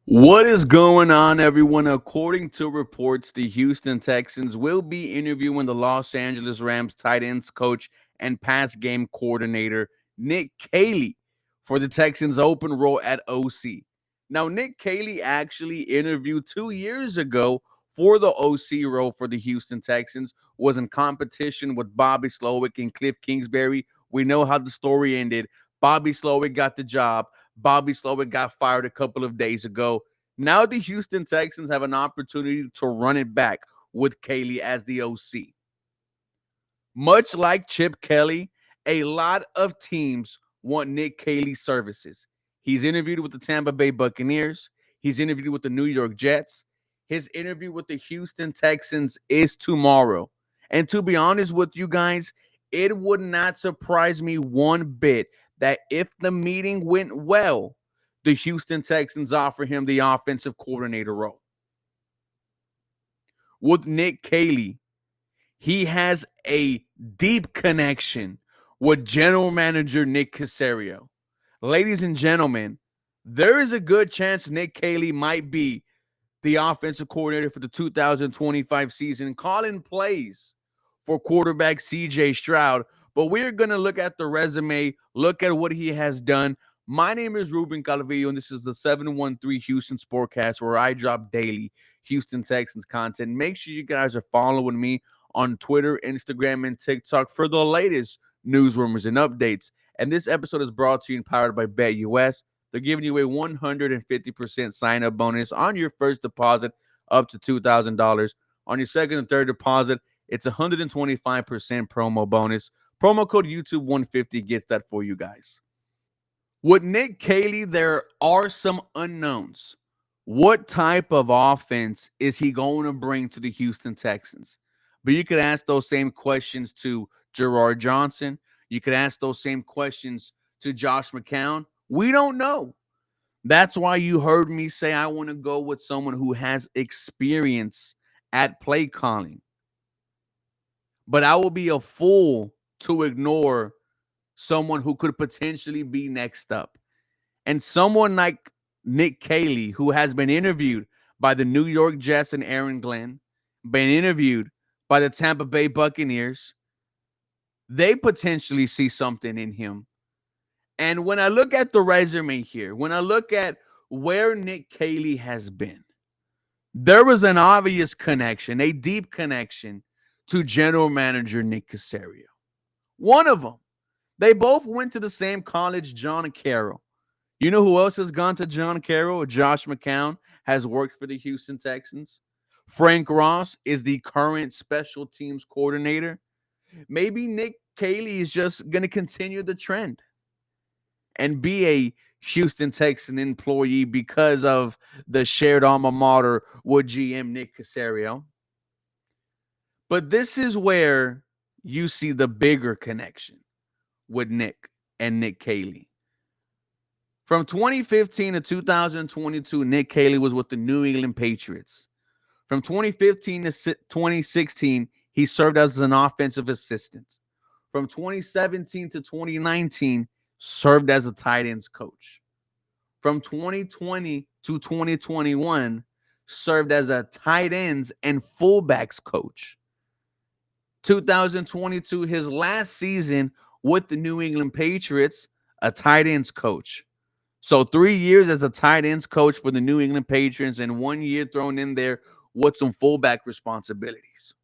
What is going on, everyone? According to reports, the Houston Texans will be interviewing the Los Angeles Rams tight ends coach and pass game coordinator Nick Caley for the Texans' open role at OC. Now, Nick Caley actually interviewed 2 years ago for the OC role for the Houston Texans, was in competition with Bobby Slowick and Cliff Kingsbury. We know how the story ended. Bobby Slowick got the job. Bobby Slowick got fired a couple of days ago. Now the Houston Texans have an opportunity to run it back with Kayley as the OC. Much like Chip Kelly, a lot of teams want Nick Caley's services. He's interviewed with the Tampa Bay Buccaneers. He's interviewed with the New York Jets. His interview with the Houston Texans is tomorrow. And to be honest with you guys, it would not surprise me one bit that if the meeting went well, the Houston Texans offer him the offensive coordinator role. With Nick Caley, he has a deep connection with general manager Nick Caserio. Ladies and gentlemen, there is a good chance Nick Caley might be the offensive coordinator for the 2025 season, calling plays for quarterback CJ Stroud. But we're going to look at the resume, look at what he has done. My name is Ruben Calvillo, and this is the 713 Houston Sportcast, where I drop daily Houston Texans content. Make sure you guys are following me on Twitter, Instagram, and TikTok for the latest news, rumors, and updates. And this episode is brought to you and powered by BetUS. They're giving you a 150% sign-up bonus on your first deposit up to $2,000. On your second and third deposit, it's 125% promo bonus. Promo code YouTube150 gets that for you guys. With Nick Caley, there are some unknowns. What type of offense is he going to bring to the Houston Texans? But you could ask those same questions to Gerard Johnson. You could ask those same questions to Josh McCown. We don't know. That's why you heard me say I want to go with someone who has experience at play calling. But I will be a fool to ignore someone who could potentially be next up. And someone like Nick Caley, who has been interviewed by the New York Jets and Aaron Glenn, been interviewed by the Tampa Bay Buccaneers, they potentially see something in him. And when I look at the resume here, when I look at where Nick Caley has been, there was an obvious connection, a deep connection to general manager Nick Caserio. One of them. They both went to the same college, John Carroll. You know who else has gone to John Carroll? Josh McCown has worked for the Houston Texans. Frank Ross is the current special teams coordinator. Maybe Nick Caley is just going to continue the trend and be a Houston Texan employee because of the shared alma mater with GM Nick Caserio. But this is where you see the bigger connection with Nick and Nick Caley. From 2015 to 2022, Nick Caley was with the New England Patriots. From 2015 to 2016, he served as an offensive assistant. From 2017 to 2019, served as a tight ends coach. From 2020 to 2021, served as a tight ends and fullbacks coach. 2022, his last season with the New England Patriots, a tight ends coach. So 3 years as a tight ends coach for the New England Patriots and 1 year thrown in there with some fullback responsibilities.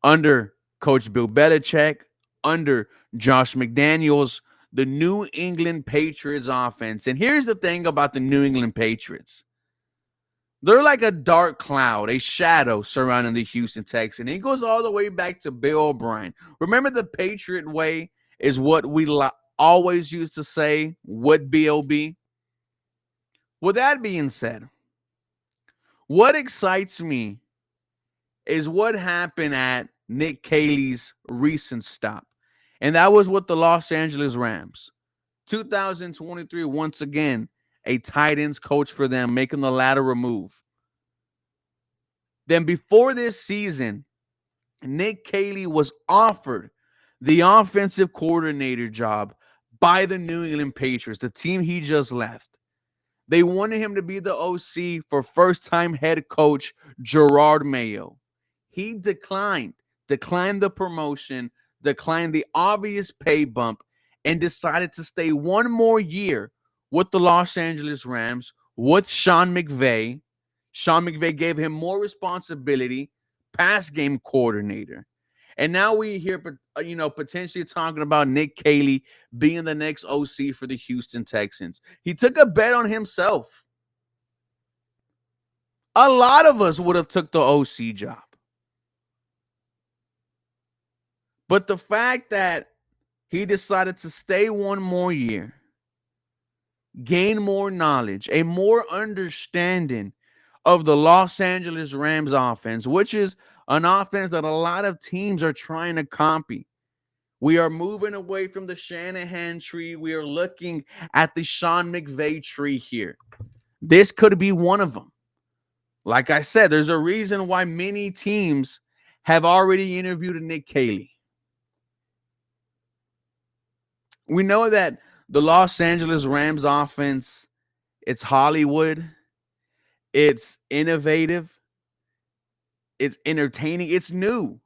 Under Coach Bill Belichick, under Josh McDaniels, the New England Patriots offense. And here's the thing about the New England Patriots. They're like a dark cloud, a shadow surrounding the Houston Texans. It goes all the way back to Bill O'Brien. Remember, the Patriot way is what we always used to say would B.O.B. With that being said, what excites me is what happened at Nick Caley's recent stop. And that was with the Los Angeles Rams. 2023, once again, a tight ends coach for them, making the lateral move. Then before this season, Nick Caley was offered the offensive coordinator job by the New England Patriots, the team he just left. They wanted him to be the OC for first-time head coach Gerard Mayo. He declined the promotion, declined the obvious pay bump, and decided to stay one more year with the Los Angeles Rams with Sean McVay. Sean McVay gave him more responsibility, pass game coordinator. And now we hear, potentially talking about Nick Caley being the next OC for the Houston Texans. He took a bet on himself. A lot of us would have took the OC job. But the fact that he decided to stay one more year, gain more knowledge, a more understanding of the Los Angeles Rams offense, which is an offense that a lot of teams are trying to copy. We are moving away from the Shanahan tree. We are looking at the Sean McVay tree here. This could be one of them. Like I said, there's a reason why many teams have already interviewed Nick Caley. We know that the Los Angeles Rams offense, it's Hollywood, it's innovative, it's entertaining, it's new.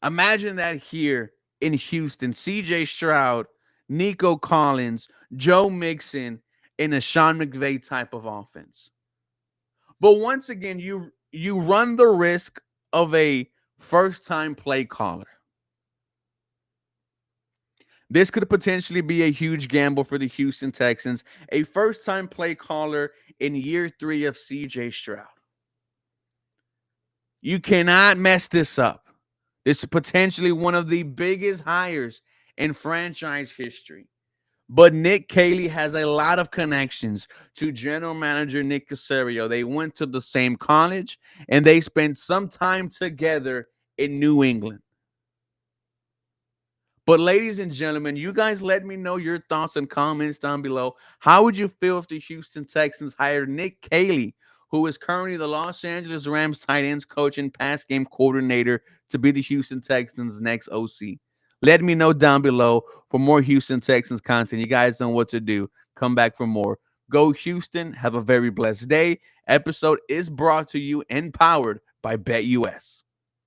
Imagine that here in Houston, CJ Stroud, Nico Collins, Joe Mixon in a Sean McVay type of offense. But once again, you run the risk of a first-time play caller. This could potentially be a huge gamble for the Houston Texans, a first-time play caller in year 3 of CJ Stroud. You cannot mess this up. This is potentially one of the biggest hires in franchise history. But Nick Caley has a lot of connections to general manager Nick Caserio. They went to the same college, and they spent some time together in New England. But ladies and gentlemen, you guys let me know your thoughts and comments down below. How would you feel if the Houston Texans hired Nick Caley, who is currently the Los Angeles Rams tight ends coach and pass game coordinator, to be the Houston Texans' next OC? Let me know down below for more Houston Texans content. You guys know what to do. Come back for more. Go Houston. Have a very blessed day. Episode is brought to you and powered by BetUS.